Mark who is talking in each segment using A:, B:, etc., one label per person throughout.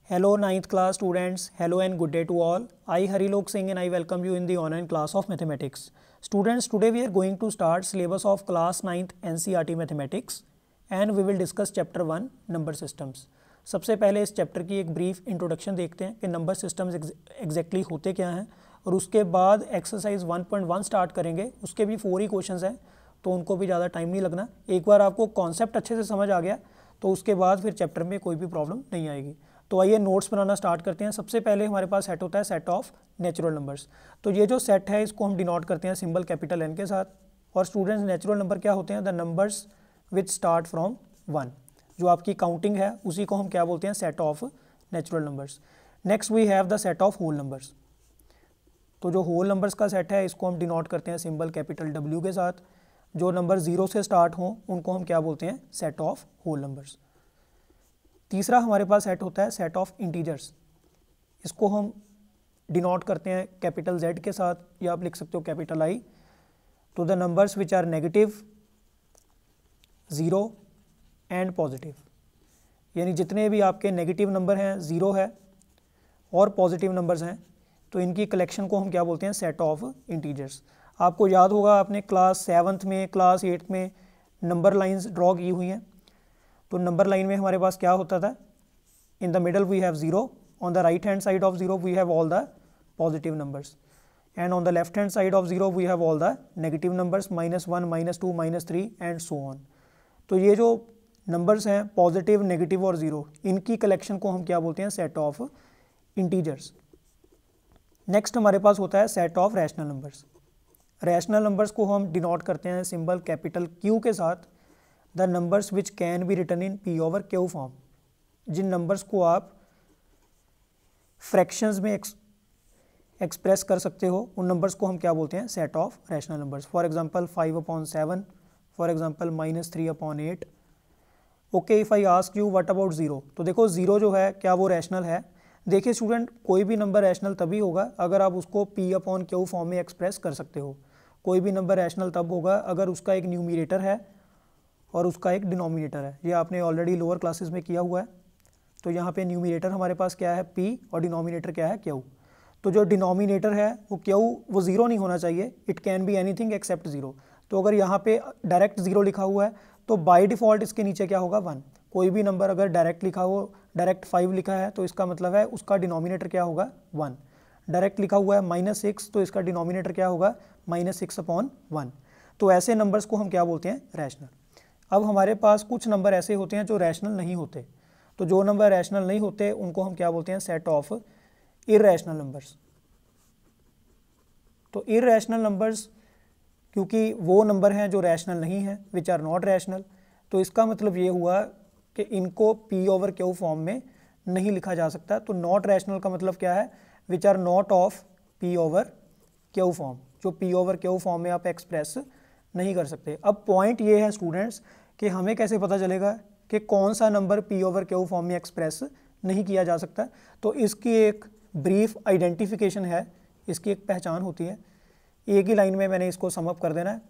A: Hello ninth class students, hello and good day to all. I Harilok Singh and I welcome you in the online class of mathematics. Students, today we are going to start syllabus of class 9th NCERT mathematics and we will discuss chapter 1 number systems. सबसे पहले इस chapter की एक brief introduction देखते हैं कि number systems exactly होते क्या हैं और उसके बाद एक्सरसाइज 1.1 स्टार्ट करेंगे. उसके भी 4 ही क्वेश्चंस हैं तो उनको भी ज़्यादा टाइम नहीं लगना. एक बार आपको कॉन्सेप्ट अच्छे से समझ आ गया तो उसके बाद फिर चैप्टर में कोई भी प्रॉब्लम नहीं आएगी. तो आइए नोट्स बनाना स्टार्ट करते हैं. सबसे पहले हमारे पास सेट होता है सेट ऑफ नेचुरल नंबर्स. तो ये जो सेट है इसको हम डिनोट करते हैं सिंबल कैपिटल एन के साथ. और स्टूडेंट्स नेचुरल नंबर क्या होते हैं? The numbers which start from 1. जो आपकी काउंटिंग है उसी को हम क्या बोलते हैं? Set of natural numbers. Next we have the set of whole numbers. तो जो होल नंबर्स का सेट है इसको हम डिनोट करते हैं सिंबल कैपिटल डब्ल्यू के साथ. जो नंबर 0 से स्टार्ट हों उनको हम क्या बोलते हैं? Set of whole numbers. तीसरा हमारे पास सेट होता है सेट ऑफ इंटीजर्स. इसको हम डिनोट करते हैं कैपिटल Z के साथ या आप लिख सकते हो कैपिटल I. तो the numbers which are negative, 0 and positive. यानी जितने भी आपके नेगेटिव नंबर हैं, 0 है और पॉजिटिव नंबर्स हैं, तो इनकी कलेक्शन को हम क्या बोलते हैं? Set of integers. आपको याद होगा आपने क्लास 7th में, क्लास 8th में नंबर लाइंस ड्रॉ की हुई हैं. तो नंबर लाइन में हमारे पास क्या होता था? In the middle we have 0, on the right hand side of 0 we have all the positive numbers and on the left hand side of 0 we have all the negative numbers -1, -2, -3 and so on. तो ये जो numbers हैं positive, negative और 0, इनकी collection को हम क्या बोलते हैं? Set of integers. नेक्स्ट हमारे पास होता है set of rational numbers. Rational numbers को हम डिनोट करते हैं सिंबल कैपिटल Q के साथ. The numbers which can be written in P over Q form. जिन नंबर्स को आप फ्रैक्शंस में एक्सप्रेस कर सकते हो उन नंबर्स को हम क्या बोलते हैं? Set of rational numbers. For example 5/7, for example -3/8. Okay, if I ask you what about 0. तो देखो 0 जो है क्या वो रैशनल है? देखिए स्टूडेंट, कोई भी नंबर रैशनल तभी होगा अगर आप उसको P/Q फॉर्म में एक्सप्रेस कर सकते हो. कोई भी नंबर रैशनल तब होगा अगर उसका एक न्यूमरेटर है और उसका एक डिनोमिनेटर है. ये आपने ऑलरेडी लोअर क्लासेस में किया हुआ है. तो यहाँ पे न्यूमरेटर हमारे पास क्या है? P और डिनोमिनेटर क्या है? Q. तो जो डिनोमिनेटर है वो Q, वो 0 नहीं होना चाहिए. It can be anything accept 0. तो अगर यहाँ पे डायरेक्ट 0 लिखा हुआ है तो बाय डिफ़ॉल्ट इसके नीचे क्या होगा? 1. कोई भी नंबर अगर डायरेक्ट लिखा हो, डायरेक्ट 5 लिखा है तो इसका मतलब है उसका डिनोमिनेटर क्या होगा? 1. डायरेक्ट लिखा हुआ है -6 तो इसका डिनोमिनेटर क्या होगा? -6/1. तो ऐसे नंबर्स को हम क्या बोलते हैं? रैशनल. अब हमारे पास कुछ नंबर ऐसे होते हैं जो रैशनल नहीं होते. तो जो नंबर रैशनल नहीं होते उनको हम क्या बोलते हैं? Set of irrational numbers. तो इररैशनल नंबर्स क्योंकि वो नंबर हैं जो रैशनल नहीं है, विच आर नॉट रैशनल. तो इसका मतलब ये हुआ कि इनको P/Q फॉर्म में नहीं लिखा जा सकता. तो नॉट रैशनल का मतलब क्या है? Which are not of P/Q form. जो P/Q फॉर्म में आप एक्सप्रेस नहीं कर सकते. अब पॉइंट ये है स्टूडेंट्स कि हमें कैसे पता चलेगा कि कौन सा नंबर P/Q फॉर्म में एक्सप्रेस नहीं किया जा सकता. तो इसकी एक ब्रीफ आइडेंटिफिकेशन है, इसकी एक पहचान होती है. एक ही लाइन में मैंने इसको समअप कर देना है.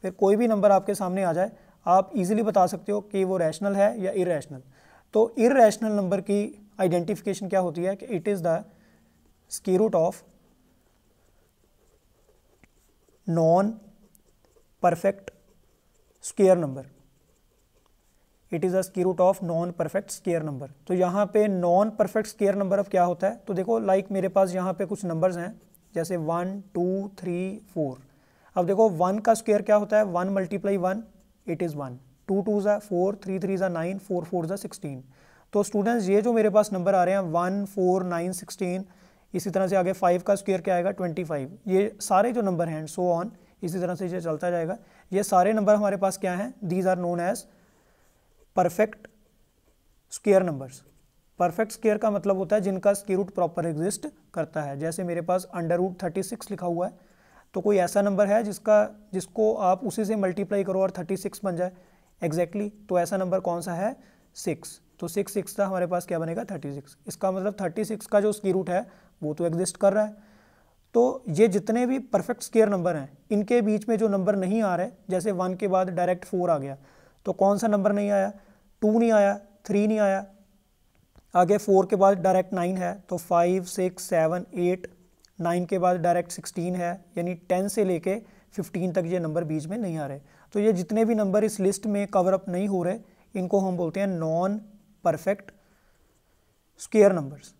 A: फिर कोई भी नंबर आपके सामने आ जाए आप इजीली बता सकते हो कि वो रैशनल है या इररैशनल. तो इररैशनल नंबर की आइडेंटिफिकेशन क्या होती है? कि it is the square root of non perfect square number. It is a square root of non perfect square number. तो यहाँ पे नॉन परफेक्ट स्क्वायर नंबर अब क्या होता है? तो देखो लाइक मेरे पास यहाँ पे कुछ नंबर्स हैं जैसे 1, 2, 3, 4. अब देखो 1 का स्क्वायर क्या होता है? 1 × 1 इट इज़ 1, 2 2 ज़ा 4, 3 3 ज़ा 9, 4 4 ज़ा 16. तो स्टूडेंट्स ये जो मेरे पास नंबर आ रहे हैं 1, 4, 9, 16, इसी तरह से आगे 5 का स्क्वायर क्या आएगा? 25. ये सारे जो नंबर हैं सो ऑन, इसी तरह से ये चलता जाएगा. ये सारे नंबर हमारे पास क्या हैं? These are known as perfect square numbers. Perfect square का मतलब होता है जिनका स्क्वायर रूट प्रॉपर एग्जिस्ट करता है. जैसे मेरे पास √36 लिखा हुआ है. तो कोई ऐसा नंबर है जिसको आप उसी से मल्टीप्लाई करो और 36 बन जाए एग्जैक्टली. तो ऐसा नंबर कौन सा है? 6. तो 6 का हमारे पास क्या बनेगा? 36. इसका मतलब 36 का जो स्क्वायर रूट है वो तो एग्जिस्ट कर रहा है. तो ये जितने भी परफेक्ट स्क्वायर नंबर हैं इनके बीच में जो नंबर नहीं आ रहे, जैसे 1 के बाद डायरेक्ट 4 आ गया, तो कौन सा नंबर नहीं आया? 2 नहीं आया, 3 नहीं आया, आगे 4 के बाद डायरेक्ट 9 है, तो 5 6 7 8, 9 के बाद डायरेक्ट 16 है, यानी 10 से लेके 15 तक ये नंबर बीच में नहीं आ रहे। तो ये जितने भी नंबर इस लिस्ट में कवर अप नहीं हो रहे, इनको हम बोलते हैं नॉन परफेक्ट स्क्वायर नंबर्स।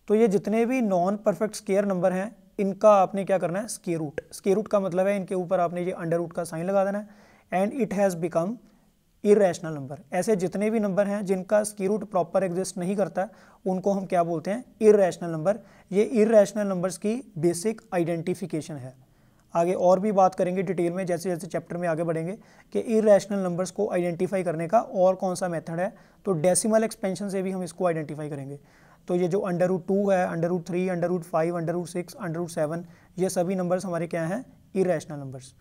A: तो ये जितने भी नॉन परफेक्ट स्क्वायर नंबर हैं, इनका आपने क्या करना है, स्क्वायर रूट। स्क्वायर रूट का मतलब है इनके ऊपर आपने ये अंडर रूट का साइन लगा देना है and it has become irrational number. ऐसे जितने भी नंबर हैं जिनका स्क्वायर रूट प्रॉपर एग्जिस्ट नहीं करता, उनको हम क्या बोलते हैं, इरेशनल नंबर। ये इरेशनल नंबर्स की बेसिक आइडेंटिफिकेशन है। आगे और भी बात करेंगे डिटेल में जैसे जैसे चैप्टर में आगे बढ़ेंगे कि इरेशनल नंबर्स को आइडेंटिफाई करने का और कौन सा मेथड है। तो डेसिमल एक्सपेंशन से भी हम इसको आइडेंटिफाई करेंगे। तो ये जो अंडर रूट 2 है, under root 3, under root 5, under root 6, under root 7, ये सभी नंबर्स हमारे क्या हैं, इरेशनल नंबर्स।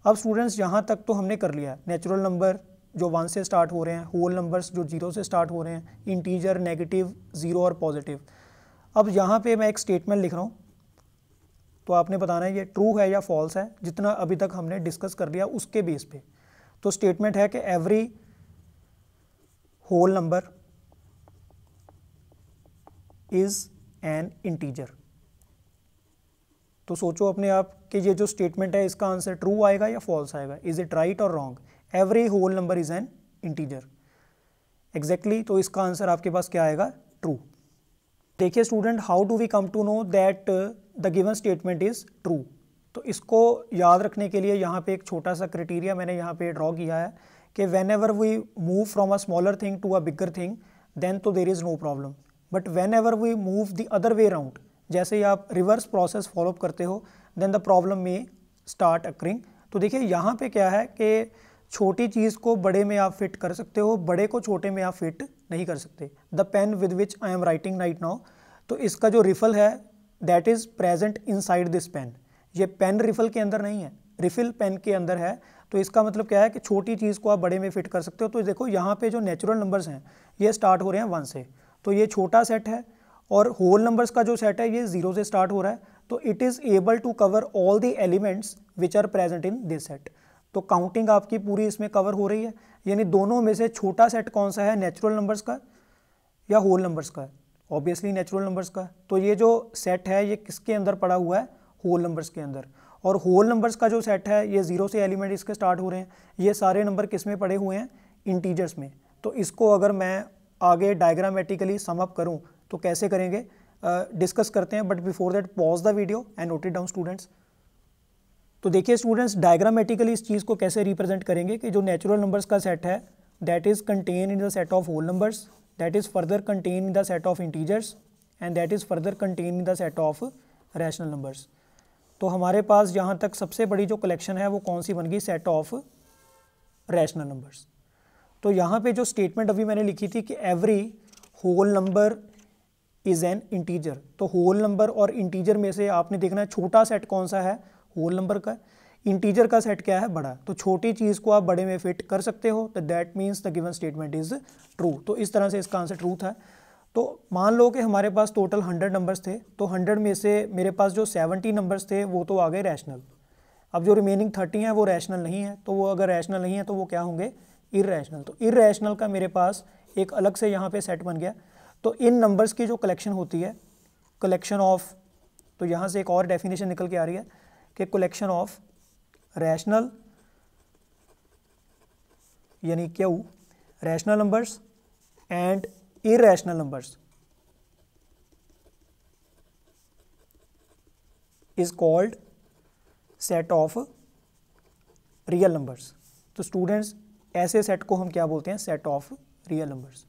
A: अब स्टूडेंट्स यहाँ तक तो हमने कर लिया। नेचुरल नंबर जो 1 से स्टार्ट हो रहे हैं, होल नंबर्स जो 0 से स्टार्ट हो रहे हैं, इंटीजर, नेगेटिव, ज़ीरो और पॉजिटिव। अब यहाँ पे मैं एक स्टेटमेंट लिख रहा हूँ, तो आपने बताना है ये ट्रू है या फॉल्स है, जितना अभी तक हमने डिस्कस कर लिया उसके बेस पे। तो स्टेटमेंट है कि every whole number is an integer. तो सोचो अपने आप कि ये जो स्टेटमेंट है इसका आंसर ट्रू आएगा या फॉल्स आएगा, इज इट राइट और wrong. Every whole number is an integer, exactly. तो इसका आंसर आपके पास क्या आएगा, ट्रू। देखिए student, how do we come to know that the given statement is true. तो इसको याद रखने के लिए यहाँ पे एक छोटा सा क्राइटेरिया मैंने यहाँ पे ड्रॉ किया है कि whenever we move from a smaller thing to a bigger thing then तो there is no problem, but whenever we move the other way around, जैसे ही आप रिवर्स प्रोसेस फॉलो करते हो, देन द प्रॉब्लम में start occurring. तो देखिए यहाँ पे क्या है कि छोटी चीज़ को बड़े में आप फिट कर सकते हो, बड़े को छोटे में आप फिट नहीं कर सकते। The pen with which I am writing right now, तो इसका जो रिफल है that is present inside this pen. ये पेन रिफल के अंदर नहीं है, रिफिल पेन के अंदर है। तो इसका मतलब क्या है कि छोटी चीज़ को आप बड़े में फिट कर सकते हो। तो देखो यहाँ पे जो नेचुरल नंबर्स हैं ये स्टार्ट हो रहे हैं 1 से, तो ये छोटा सेट है, और होल नंबर्स का जो सेट है ये 0 से स्टार्ट हो रहा है। तो it is able to cover all the elements which are present in this set. तो काउंटिंग आपकी पूरी इसमें कवर हो रही है, यानी दोनों में से छोटा सेट कौन सा है, नेचुरल नंबर्स का या होल नंबर्स का, ऑब्वियसली नेचुरल नंबर्स का। तो ये जो सेट है ये किसके अंदर पड़ा हुआ है, होल नंबर्स के अंदर। और होल नंबर्स का जो सेट है ये 0 से एलिमेंट इसके स्टार्ट हो रहे हैं, ये सारे नंबर किस में पड़े हुए हैं, इंटीजर्स में। तो इसको अगर मैं आगे डायग्रामेटिकली सम अप करूँ तो कैसे करेंगे, डिस्कस करते हैं, but before that pause the video and note it down students. तो देखिए स्टूडेंट्स, डायग्रामेटिकली इस चीज़ को कैसे रिप्रेजेंट करेंगे कि जो नेचुरल नंबर्स का सेट है that is contain in the set of whole numbers, that is further contain in the set of integers and that is further contain in the set of rational numbers. तो हमारे पास यहाँ तक सबसे बड़ी जो collection है वो कौन सी बन गई, सेट ऑफ रैशनल नंबर्स। तो यहाँ पे जो स्टेटमेंट अभी मैंने लिखी थी कि every whole number is an integer, तो होल नंबर और इंटीजर में से आपने देखना है छोटा सेट कौन सा है, होल नंबर का। इंटीजर का सेट क्या है, बड़ा। तो छोटी चीज़ को आप बड़े में फिट कर सकते हो, तो that means the given statement is true. तो इस तरह से इसका आंसर ट्रू था। तो मान लो कि हमारे पास टोटल 100 नंबर्स थे, तो 100 में से मेरे पास जो 70 नंबर्स थे वो तो आ गए रैशनल। अब जो रिमेनिंग 30 हैं वो रैशनल नहीं है, तो वो अगर रैशनल नहीं है तो वो क्या होंगे, इररैशनल। तो इररैशनल का मेरे पास एक अलग से यहाँ पे सेट बन गया। तो इन नंबर्स की जो कलेक्शन होती है, कलेक्शन ऑफ, तो यहाँ से एक और डेफिनेशन निकल के आ रही है कि कलेक्शन ऑफ रैशनल यानी Q rational numbers and irrational numbers is called set of real numbers. तो स्टूडेंट्स, ऐसे सेट को हम क्या बोलते हैं, सेट ऑफ रियल नंबर्स।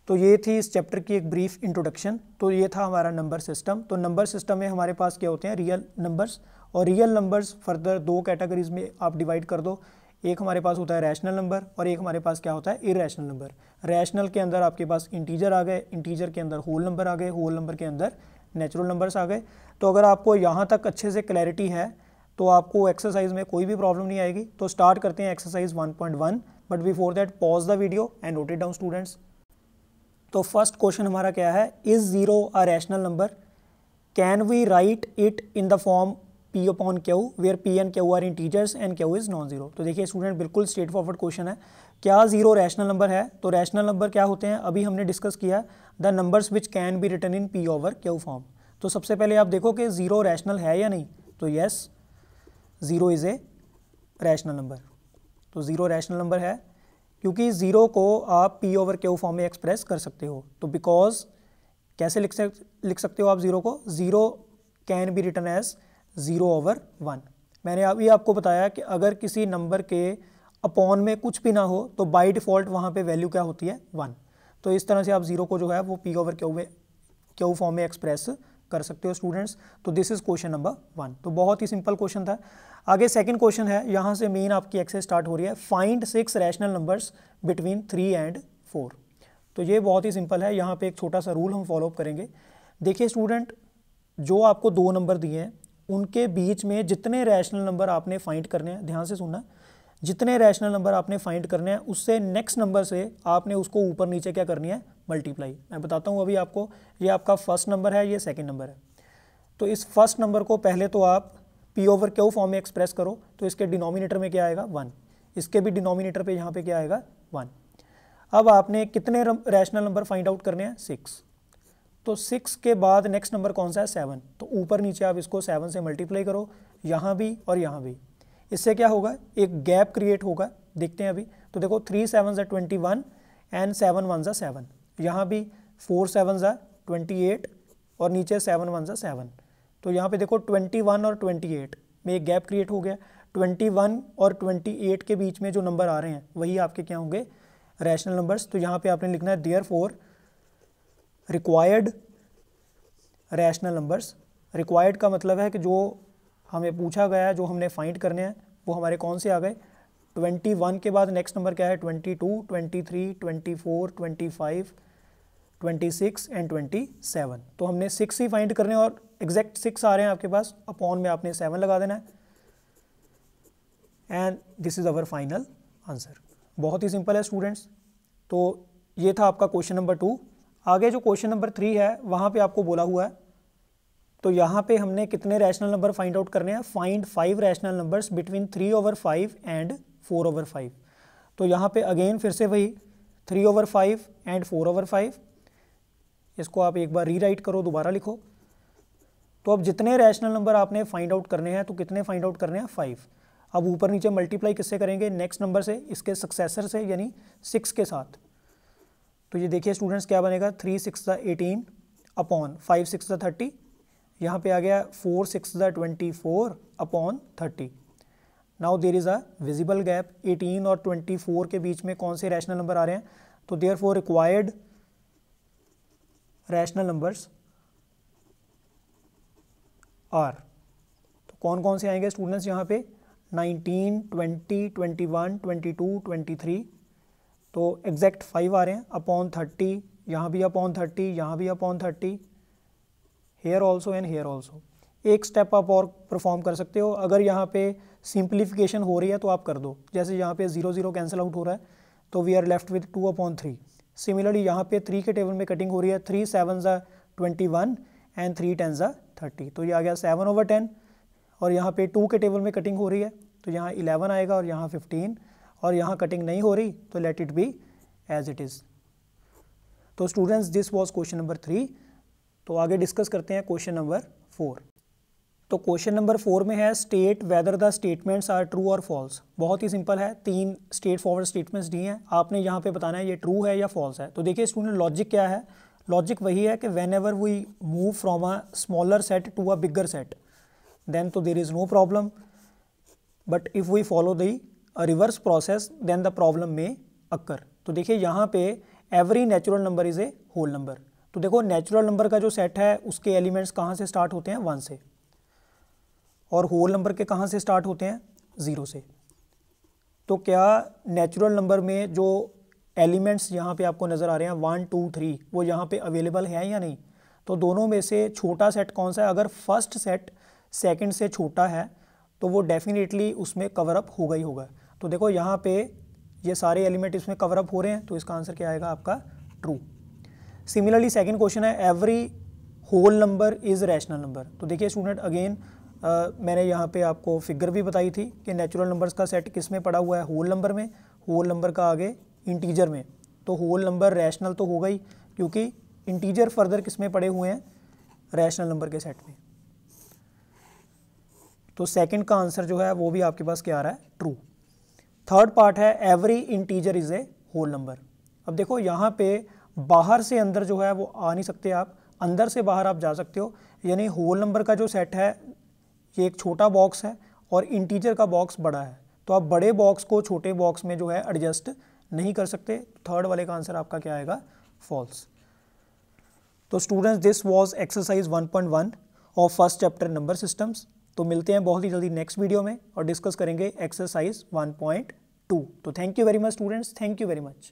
A: तो ये थी इस चैप्टर की एक ब्रीफ इंट्रोडक्शन। तो ये था हमारा नंबर सिस्टम। तो नंबर सिस्टम में हमारे पास क्या होते हैं, रियल नंबर्स, और रियल नंबर्स फर्दर 2 कैटेगरीज में आप डिवाइड कर दो। एक हमारे पास होता है रैशनल नंबर और एक हमारे पास क्या होता है, इररैशनल नंबर। रैशनल के अंदर आपके पास इंटीजर आ गए, इंटीजर के अंदर होल नंबर आ गए, होल नंबर के अंदर नेचुरल नंबर्स आ गए। तो अगर आपको यहाँ तक अच्छे से क्लैरिटी है तो आपको एक्सरसाइज में कोई भी प्रॉब्लम नहीं आएगी। तो स्टार्ट करते हैं exercise 1.1, but before that pause the video and note it down students. तो फर्स्ट क्वेश्चन हमारा क्या है, is 0 a rational number, can we write it in the form P upon Q where P and Q are integers and Q is non zero. तो देखिए student बिल्कुल straight forward question है। क्या zero rational number है? तो rational number क्या होते हैं अभी हमने डिस्कस किया, the numbers which can be written in P over Q form. तो सबसे पहले आप देखो कि जीरो रैशनल है या नहीं, तो yes zero is a rational number. तो ज़ीरो रैशनल नंबर है क्योंकि ज़ीरो को आप P ओवर Q फॉर्म में एक्सप्रेस कर सकते हो। तो बिकॉज कैसे लिख सकते हो आप ज़ीरो को? Zero can be written as zero over one. मैंने अभी आपको बताया कि अगर किसी नंबर के अपॉन में कुछ भी ना हो तो बाय डिफ़ॉल्ट वहाँ पे वैल्यू क्या होती है? वन। तो इस तरह से आप ज़ीरो को जो है वो P ओवर Q फॉर्म में एक्सप्रेस कर सकते हो स्टूडेंट्स। तो this is question number one. तो बहुत ही सिंपल क्वेश्चन था। आगे सेकंड क्वेश्चन है, यहाँ से मेन आपकी एक्सरसाइज स्टार्ट हो रही है, find 6 rational numbers between 3 and 4। तो ये बहुत ही सिंपल है। यहाँ पे एक छोटा सा रूल हम फॉलो अप करेंगे। देखिए स्टूडेंट, जो आपको दो नंबर दिए हैं उनके बीच में जितने रैशनल नंबर आपने फाइंड करने हैं, ध्यान से सुनना, जितने रैशनल नंबर आपने फाइंड करने हैं उससे नेक्स्ट नंबर से आपने उसको ऊपर नीचे क्या करनी है? मल्टीप्लाई। मैं बताता हूँ अभी आपको, ये आपका फर्स्ट नंबर है, ये सेकंड नंबर है। तो इस फर्स्ट नंबर को पहले तो आप P ओवर Q फॉर्म में एक्सप्रेस करो, तो इसके डिनोमिनेटर में क्या आएगा? वन। इसके भी डिनोमिनेटर पे यहाँ पे क्या आएगा? वन। अब आपने कितने रैशनल नंबर फाइंड आउट करने हैं? 6। तो 6 के बाद नेक्स्ट नंबर कौन सा है? 7। तो ऊपर नीचे आप इसको 7 से मल्टीप्लाई करो, यहाँ भी और यहाँ भी। इससे क्या होगा? एक गैप क्रिएट होगा, देखते हैं अभी। तो देखो 3 7 21 एंड 7 1 7। यहाँ भी 4 7 28 और नीचे 7 1 7। तो यहाँ पे देखो 21 और 28 में एक गैप क्रिएट हो गया। 21 और 28 के बीच में जो नंबर आ रहे हैं वही आपके क्या होंगे? Rational numbers. तो यहाँ पे आपने लिखना है therefore required rational numbers. Required का मतलब है कि जो हमें पूछा गया है, जो हमने फाइंड करने हैं, वो हमारे कौन से आ गए? 21 के बाद नेक्स्ट नंबर क्या है? 22, 23, 24, 25, 26 एंड 27। तो हमने 6 ही फाइंड करने और एग्जैक्ट 6 आ रहे हैं आपके पास, अपॉन में आपने 7 लगा देना है and this is our final answer. बहुत ही सिंपल है स्टूडेंट्स। तो ये था आपका क्वेश्चन नंबर 2। आगे जो क्वेश्चन नंबर 3 है वहाँ पे आपको बोला हुआ है, तो यहाँ पे हमने कितने रैशनल नंबर फाइंड आउट करने हैं? Find 5 rational numbers between 3 over 5 and 4 over 5। तो यहाँ पे अगेन फिर से वही 3 ओवर 5 एंड 4 ओवर 5। इसको आप एक बार रीराइट करो, दोबारा लिखो। तो अब जितने रैशनल नंबर आपने फाइंड आउट करने हैं, तो कितने फाइंड आउट करने हैं? 5। अब ऊपर नीचे मल्टीप्लाई किससे करेंगे? नेक्स्ट नंबर से, इसके सक्सेसर से, यानी 6 के साथ। तो ये देखिए स्टूडेंट्स क्या बनेगा? 3 6 18 अपॉन 5 6 30। यहाँ पे आ गया 4 6 24 upon 30। Now there is a visible gap. 18 और 24 के बीच में कौन से रैशनल नंबर आ रहे हैं? तो therefore required rational numbers are, तो कौन कौन से आएंगे स्टूडेंट्स यहाँ पे? 19, 20, 21, 22, 23। तो एग्जैक्ट 5 आ रहे हैं, अपॉन 30, यहाँ भी अपॉन 30, यहाँ भी upon 30, here also and here also. एक स्टेप आप और परफॉर्म कर सकते हो। अगर यहाँ पे सिंप्लीफिकेशन हो रही है तो आप कर दो। जैसे यहाँ पे 0 0 कैंसिल आउट हो रहा है, तो we are left with 2 upon 3। Similarly यहाँ पे 3 के टेबल में कटिंग हो रही है। 3 7 21 एंड 3 10 30। तो ये आ गया 7 ओवर 10। और यहाँ पे 2 के टेबल में कटिंग हो रही है, तो यहाँ 11 आएगा और यहाँ 15। और यहाँ कटिंग नहीं हो रही तो let it be as it is. तो students this was question number 3। तो आगे डिस्कस करते हैं क्वेश्चन नंबर 4। तो क्वेश्चन नंबर 4 में है state whether the statements are true और फॉल्स। बहुत ही सिंपल है, 3 स्ट्रेट फॉरवर्ड स्टेटमेंट्स दी हैं, आपने यहाँ पे बताना है ये ट्रू है या फॉल्स है। तो देखिए स्टूडेंट, लॉजिक क्या है? लॉजिक वही है कि whenever we move from a smaller set to a bigger set then तो there is no problem, but if we follow the reverse process then the problem में अक्कर। तो देखिए यहाँ पे every natural number is a whole number. तो देखो natural number का जो सेट है उसके एलिमेंट्स कहाँ से स्टार्ट होते हैं? 1 से, और होल नंबर के कहाँ से स्टार्ट होते हैं? 0 से। तो क्या नेचुरल नंबर में जो एलिमेंट्स यहाँ पे आपको नज़र आ रहे हैं 1 2 3 वो यहाँ पे अवेलेबल है या नहीं? तो दोनों में से छोटा सेट कौन सा है? अगर फर्स्ट सेट सेकंड से छोटा है तो वो डेफिनेटली उसमें कवर अप होगा ही होगा। तो देखो यहाँ पे ये सारे एलिमेंट इसमें कवर अप हो रहे हैं, तो इसका आंसर क्या आएगा आपका? ट्रू। सिमिलरली सेकंड क्वेश्चन है every whole number is rational number. तो देखिए स्टूडेंट, अगेन मैंने यहाँ पे आपको फिगर भी बताई थी कि नेचुरल नंबर्स का सेट किस में पड़ा हुआ है, होल नंबर में, होल नंबर का आगे इंटीजर में। तो होल नंबर रैशनल तो होगा ही, क्योंकि इंटीजर फर्दर किस में पड़े हुए हैं, रैशनल नंबर के सेट में। तो सेकंड का आंसर जो है वो भी आपके पास क्या आ रहा है, ट्रू। थर्ड पार्ट है every integer is a whole number. अब देखो यहाँ पे बाहर से अंदर जो है वो आ नहीं सकते आप, अंदर से बाहर आप जा सकते हो। यानी होल नंबर का जो सेट है ये एक छोटा बॉक्स है और इंटीजर का बॉक्स बड़ा है, तो आप बड़े बॉक्स को छोटे बॉक्स में जो है एडजस्ट नहीं कर सकते। थर्ड वाले का आंसर आपका क्या आएगा, फॉल्स। तो students this was exercise 1.1 of first chapter number systems. तो मिलते हैं बहुत ही जल्दी नेक्स्ट वीडियो में और डिस्कस करेंगे एक्सरसाइज 1.2। तो thank you very much students, thank you very much.